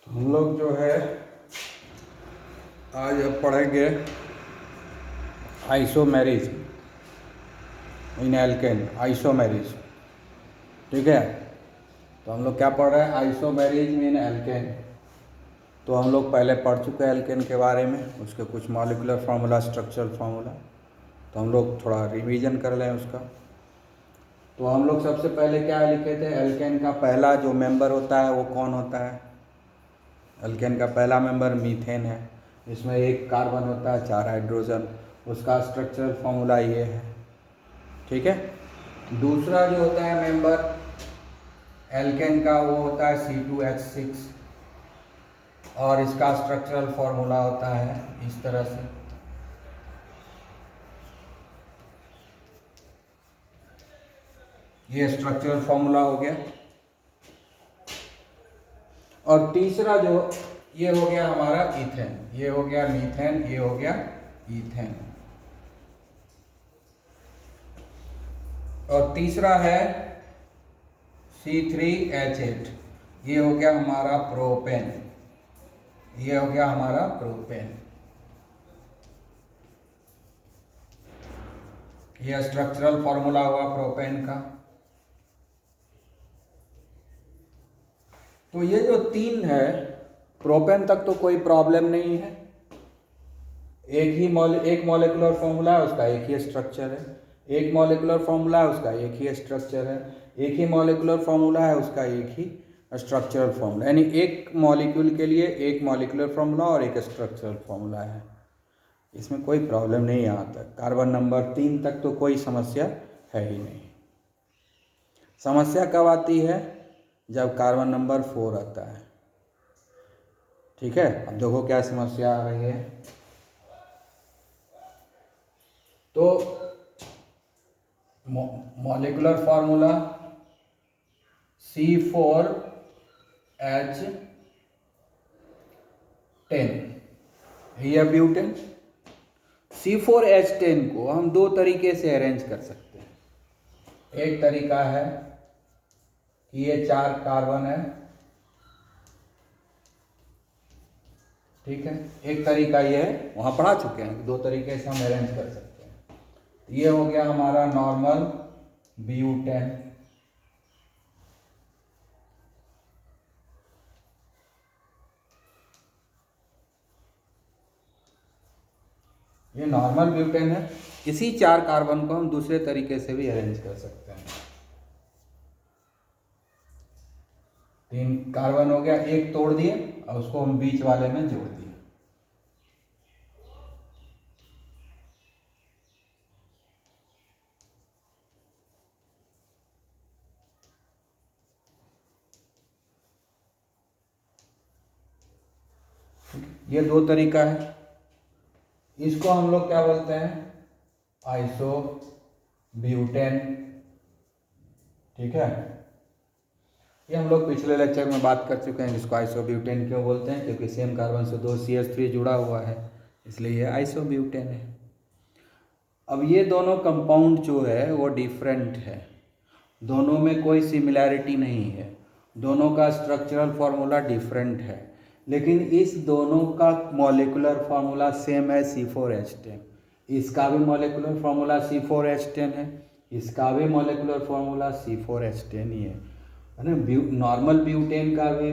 हम लोग जो है आज अब पढ़ेंगे आइसोमेरिज इन एल्केन। आइसोमेरिज, ठीक है। तो हम लोग क्या पढ़ रहे हैं? आइसोमेरिज इन एल्केन। तो हम लोग पहले पढ़ चुके हैं एल्केन के बारे में, उसके कुछ मॉलिक्यूलर फार्मूला, स्ट्रक्चरल फार्मूला। तो हम लोग थोड़ा रिवीजन कर लें उसका। तो हम लोग सबसे पहले क्या लिखे थे? एल्केन का पहला जो मेंबर होता है वो कौन होता है? एल्केन का पहला मेंबर मीथेन है। इसमें एक कार्बन होता है, 4 हाइड्रोजन। उसका स्ट्रक्चरल फार्मूला ये है, ठीक है। दूसरा जो होता है मेंबर एल्केन का, वो होता है C2H6 और इसका स्ट्रक्चरल फार्मूला होता है इस तरह से। ये स्ट्रक्चरल फार्मूला हो गया। और तीसरा जो ये हो गया हमारा इथेन, ये हो गया मीथेन, ये हो गया इथेन। और तीसरा है C3H8, ये हो गया हमारा प्रोपेन, ये हो गया हमारा प्रोपेन। ये स्ट्रक्चरल फॉर्मूला हुआ प्रोपेन का। तो ये जो तीन है, प्रोपेन तक तो कोई प्रॉब्लम नहीं है। एक मॉलिक्यूलर फॉर्मूला है, उसका एक ही स्ट्रक्चर है। एक मॉलिक्यूलर फॉर्मूला है, उसका एक ही स्ट्रक्चर है। एक ही मॉलिक्यूलर फॉर्मूला है, उसका एक ही स्ट्रक्चरल फॉर्मूला, यानी एक मॉलिक्यूल के लिए एक मॉलिक्यूलर फॉर्मूला और एक स्ट्रक्चरल फॉर्मूला है। इसमें कोई प्रॉब्लम नहीं है। यहाँ तक कार्बन नंबर 3 तक तो कोई समस्या है ही नहीं। समस्या कब आती है? जब कार्बन नंबर 4 आता है, ठीक है। अब देखो क्या समस्या आ रही है। तो मॉलिक्यूलर फार्मूला C4H10, ये ब्यूटेन। C4H10 को हम दो तरीके से अरेंज कर सकते हैं। एक तरीका है कि ये 4 कार्बन है, ठीक है। एक तरीका ये है, वहां पढ़ा चुके हैं, दो तरीके से हम अरेंज कर सकते हैं। ये हो गया हमारा नॉर्मल ब्यूटेन, ये नॉर्मल ब्यूटेन है। इसी 4 कार्बन को हम दूसरे तरीके से भी अरेंज कर सकते हैं। 3 कार्बन हो गया, एक तोड़ दिए और उसको हम बीच वाले में जोड़ दिए। ये दो तरीका है। इसको हम लोग क्या बोलते हैं? आइसो ब्यूटेन, ठीक है। ये हम लोग पिछले लेक्चर में बात कर चुके हैं। जिसको आइसोब्यूटेन क्यों बोलते हैं? क्योंकि सेम कार्बन से 2 CH3 जुड़ा हुआ है, इसलिए ये आइसोब्यूटेन है। अब ये दोनों कंपाउंड जो है वो डिफरेंट है, दोनों में कोई सिमिलैरिटी नहीं है, दोनों का स्ट्रक्चरल फार्मूला डिफरेंट है, लेकिन इस दोनों का मॉलिक्यूलर फार्मूला सेम है, C4H10। इसका भी मॉलिक्यूलर फार्मूला C4H10 है, इसका भी मॉलिक्यूलर फार्मूला C4H10 ही है ना। नॉर्मल ब्यूटेन का भी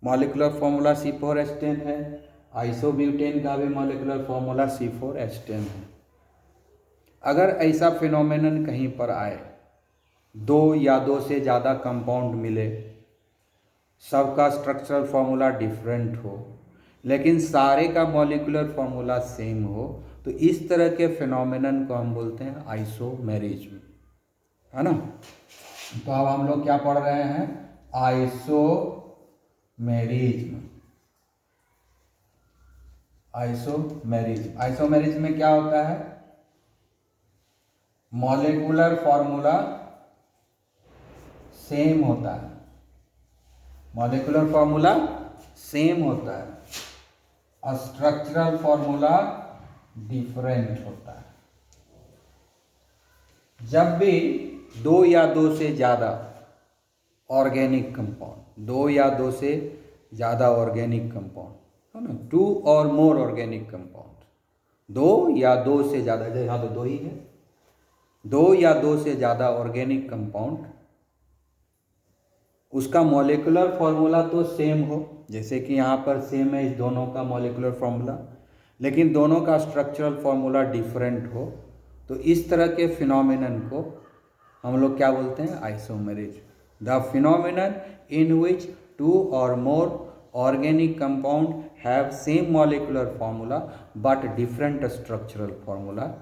मॉलिक्यूलर फार्मूला C4H10 है, आइसोब्यूटेन का भी मॉलिक्यूलर फार्मूला C4H10 है। अगर ऐसा फिनोमेनन कहीं पर आए, 2 या 2 से ज़्यादा कंपाउंड मिले, सबका स्ट्रक्चरल फार्मूला डिफरेंट हो, लेकिन सारे का मॉलिक्यूलर फार्मूला सेम हो, तो इस तरह के फिनोमेनन को हम बोलते हैं आइसोमेरिज्म, है ना। तो अब हम लोग क्या पढ़ रहे हैं? आइसोमेरिज्म। आइसोमेरिज्म में क्या होता है? मॉलिक्यूलर फार्मूला सेम होता है, मॉलिक्यूलर फार्मूला सेम होता है और स्ट्रक्चरल फार्मूला डिफरेंट होता है। जब भी 2 या 2 से ज़्यादा ऑर्गेनिक कंपाउंड, 2 या 2 से ज़्यादा ऑर्गेनिक कंपाउंड, है ना, 2 और मोर ऑर्गेनिक कंपाउंड, 2 या 2 से ज़्यादा, यहाँ तो 2 ही है, 2 या 2 से ज़्यादा ऑर्गेनिक कंपाउंड, उसका मॉलिक्यूलर फॉर्मूला तो सेम हो, जैसे कि यहाँ पर सेम है इस दोनों का मॉलिक्यूलर फॉर्मूला, लेकिन दोनों का स्ट्रक्चरल फॉर्मूला डिफरेंट हो, तो इस तरह के फिनोमिनन को हम लोग क्या बोलते हैं, isomerism. The phenomenon in which 2 और more organic compound have same molecular formula but different structural formula,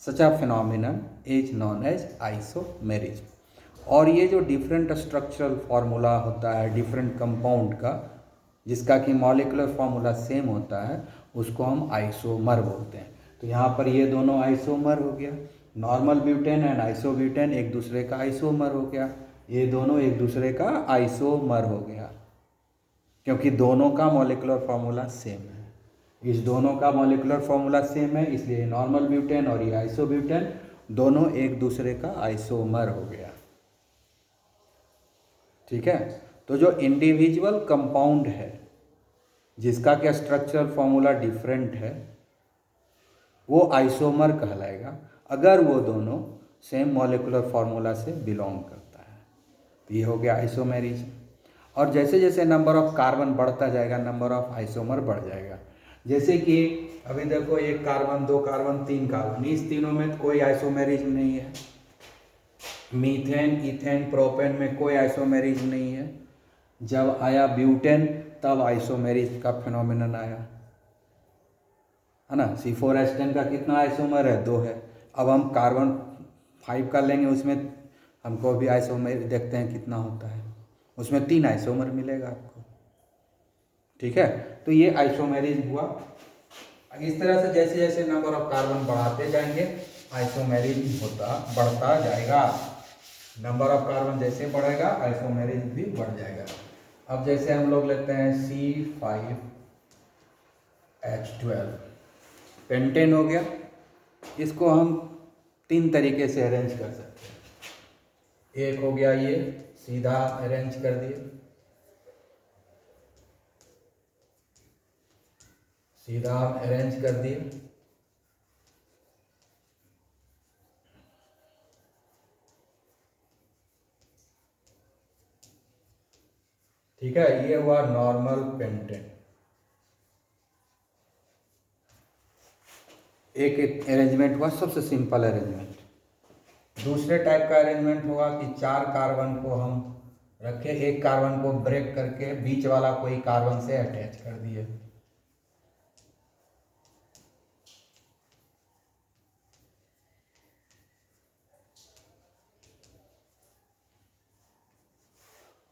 such a phenomenon is known as isomerism. और ये जो डिफरेंट स्ट्रक्चरल फॉर्मूला होता है डिफरेंट कंपाउंड का, जिसका कि मॉलिक्यूलर फॉर्मूला सेम होता है, उसको हम आइसोमर बोलते हैं। तो यहाँ पर ये दोनों आइसोमर हो गया, नॉर्मल ब्यूटेन एंड आइसोब्यूटेन एक दूसरे का आइसोमर हो गया, ये दोनों एक दूसरे का आइसोमर हो गया, क्योंकि दोनों का मॉलिक्यूलर फॉर्मूला सेम है। इस दोनों का मॉलिक्यूलर फॉर्मूला सेम है, इसलिए नॉर्मल ब्यूटेन और ये आइसोब्यूटेन दोनों एक दूसरे का आइसोमर हो गया। ठीक है, तो जो इंडिविजुअल कंपाउंड है जिसका क्या स्ट्रक्चरल फॉर्मूला डिफरेंट है, वो आइसोमर कहलाएगा अगर वो दोनों सेम मॉलिक्यूलर फॉर्मूला से बिलोंग करता है। तो ये हो गया आइसोमेरिज। और जैसे जैसे नंबर ऑफ कार्बन बढ़ता जाएगा, नंबर ऑफ आइसोमर बढ़ जाएगा। जैसे कि अभी देखो 1 कार्बन, 2 कार्बन, 3 कार्बन, इस तीनों में कोई आइसोमेरिज नहीं है। मीथेन, इथेन, प्रोपेन में कोई आइसोमेरिज नहीं है। जब आया ब्यूटेन तब आइसोमेरिज का फिनोमिनन आया, है ना। C4H10 का कितना आइसोमर है, 2 है। अब हम कार्बन 5 का लेंगे, उसमें हमको भी आइसोमर देखते हैं कितना होता है, उसमें 3 आइसोमर मिलेगा आपको। ठीक है, तो ये आइसोमेरिज हुआ। इस तरह से जैसे जैसे नंबर ऑफ कार्बन बढ़ाते जाएंगे आइसोमेरिज बढ़ता जाएगा। नंबर ऑफ कार्बन जैसे बढ़ेगा आइसोमेरिज भी बढ़ जाएगा। अब जैसे हम लोग लेते हैं C5H12 पेंटेन हो गया, इसको हम 3 तरीके से अरेंज कर सकते हैं। एक हो गया ये सीधा अरेंज कर दिए, सीधा हम अरेंज कर दिए। ठीक है, ये हुआ नॉर्मल पेंटेन। एक अरेंजमेंट हुआ, सबसे सिंपल अरेंजमेंट। दूसरे टाइप का अरेंजमेंट होगा कि 4 कार्बन को हम रखे, एक कार्बन को ब्रेक करके बीच वाला कोई कार्बन से अटैच कर दिए।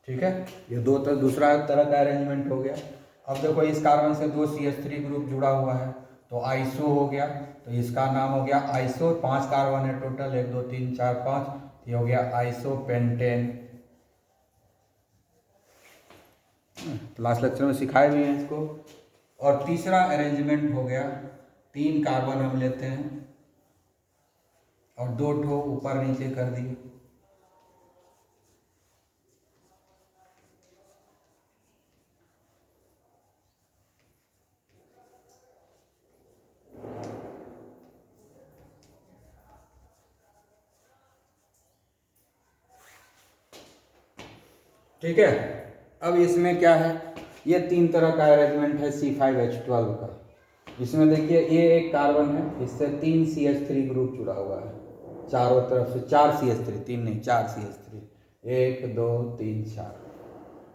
ठीक है, ये दूसरा तरह का अरेंजमेंट हो गया। अब देखो इस कार्बन से 2 CH3 ग्रुप जुड़ा हुआ है तो आइसो हो गया, तो इसका नाम हो गया आइसो। 5 कार्बन है टोटल, 1 2 3 4 5, ये हो गया आइसो पेंटेन। लास्ट लेक्चर में सिखाए भी हैं इसको। और तीसरा अरेंजमेंट हो गया, 3 कार्बन हम लेते हैं और 2 ठो ऊपर नीचे कर दिए। ठीक है, अब इसमें क्या है, ये 3 तरह का अरेंजमेंट है C5H12 का। इसमें देखिए ये एक कार्बन है, इससे 3 CH3 ग्रुप जुड़ा हुआ है, चारों तरफ से 4 CH3, 3 नहीं 4 CH3, 1 2 3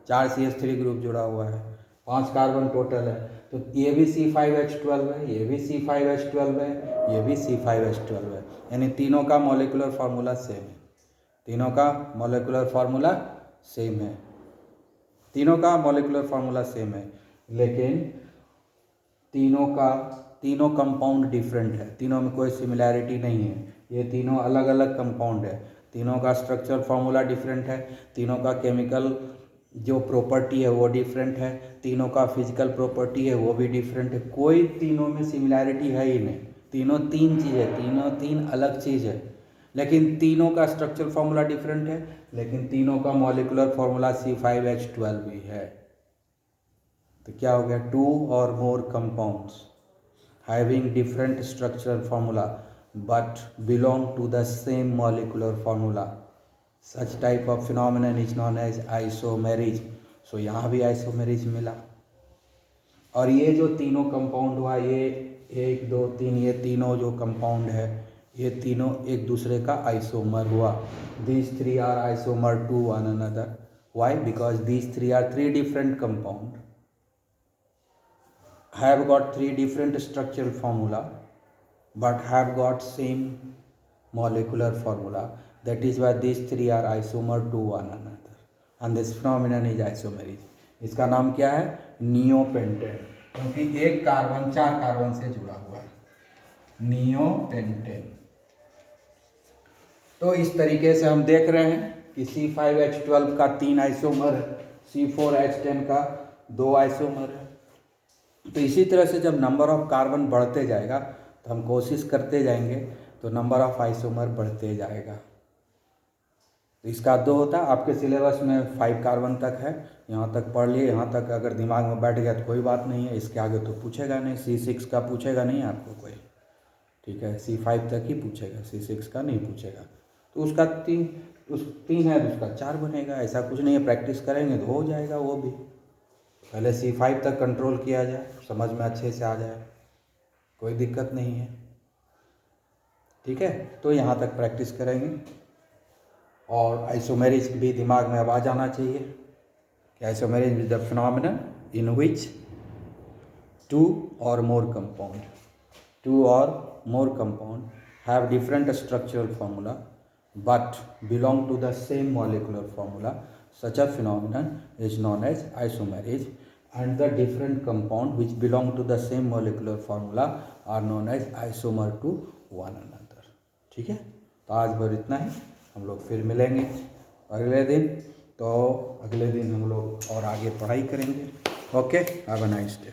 4 CH3 ग्रुप जुड़ा हुआ है, 5 कार्बन टोटल है। तो ये भी C5H12 है, ये भी C5H12 है, ये भी C5H12 है, यानी तीनों का मॉलिक्यूलर फार्मूला सेम है। तीनों का मॉलिक्यूलर फार्मूला सेम है, तीनों का मॉलिक्यूलर फार्मूला सेम है, लेकिन तीनों कंपाउंड डिफरेंट है, तीनों में कोई सिमिलैरिटी नहीं है। ये तीनों अलग अलग कंपाउंड है, तीनों का स्ट्रक्चर फार्मूला डिफरेंट है, तीनों का केमिकल जो प्रॉपर्टी है वो डिफरेंट है, तीनों का फिजिकल प्रॉपर्टी है वो भी डिफरेंट है। कोई तीनों में सिमिलैरिटी है ही नहीं, तीनों 3 चीज़ है, तीनों 3 अलग चीज़ है, लेकिन तीनों का स्ट्रक्चर फार्मूला डिफरेंट है, लेकिन तीनों का मॉलिक्यूलर फार्मूला C5H12 भी है। तो क्या हो गया, 2 or more compounds having different structural formula but belong to the same molecular formula, such type of phenomenon is known as isomerism. सो यहाँ भी आइसोमेरिज्म मिला। और ये जो तीनों कंपाउंड हुआ, ये 1 2 3, ये तीनों जो कंपाउंड है ये तीनों एक दूसरे का आइसोमर हुआ। These 3 are isomer to one another. Why? Because these 3 are 3 different compound have got 3 different structural formula but have got same molecular formula. That is why these 3 are isomer to one another and this phenomenon is isomerism. इसका नाम क्या है, neopentane, क्योंकि एक carbon 4 carbon से जुड़ा हुआ है, नियोपेंटेन। तो इस तरीके से हम देख रहे हैं कि C5H12 का 3 आइसोमर है, C4H10 का 2 आइसोमर है। तो इसी तरह से जब नंबर ऑफ कार्बन बढ़ते जाएगा तो हम कोशिश करते जाएंगे तो नंबर ऑफ आइसोमर बढ़ते जाएगा। तो इसका 2 होता है, आपके सिलेबस में 5 कार्बन तक है, यहाँ तक पढ़ लिए, यहाँ तक अगर दिमाग में बैठ गया तो कोई बात नहीं है, इसके आगे तो पूछेगा नहीं, C6 का पूछेगा नहीं आपको कोई, ठीक है, C5 तक ही पूछेगा, C6 का नहीं पूछेगा। तो उसका 3 है तो उसका 4 बनेगा, ऐसा कुछ नहीं है, प्रैक्टिस करेंगे तो हो जाएगा। वो भी पहले C5 तक कंट्रोल किया जाए, समझ में अच्छे से आ जाए, कोई दिक्कत नहीं है, ठीक है। तो यहाँ तक प्रैक्टिस करेंगे और आइसोमेरिज्म भी दिमाग में अब आ जाना चाहिए कि isomerism is the phenomenon in which 2 or more compound have different structural formula but belong to the same molecular formula. Such a phenomenon is known as isomerism and the different compound which belong to the same molecular formula are known as isomer to one another. ठीक है, तो आज भर इतना ही, हम लोग फिर मिलेंगे अगले दिन। तो अगले दिन हम लोग और आगे पढ़ाई करेंगे। Okay, have a nice day.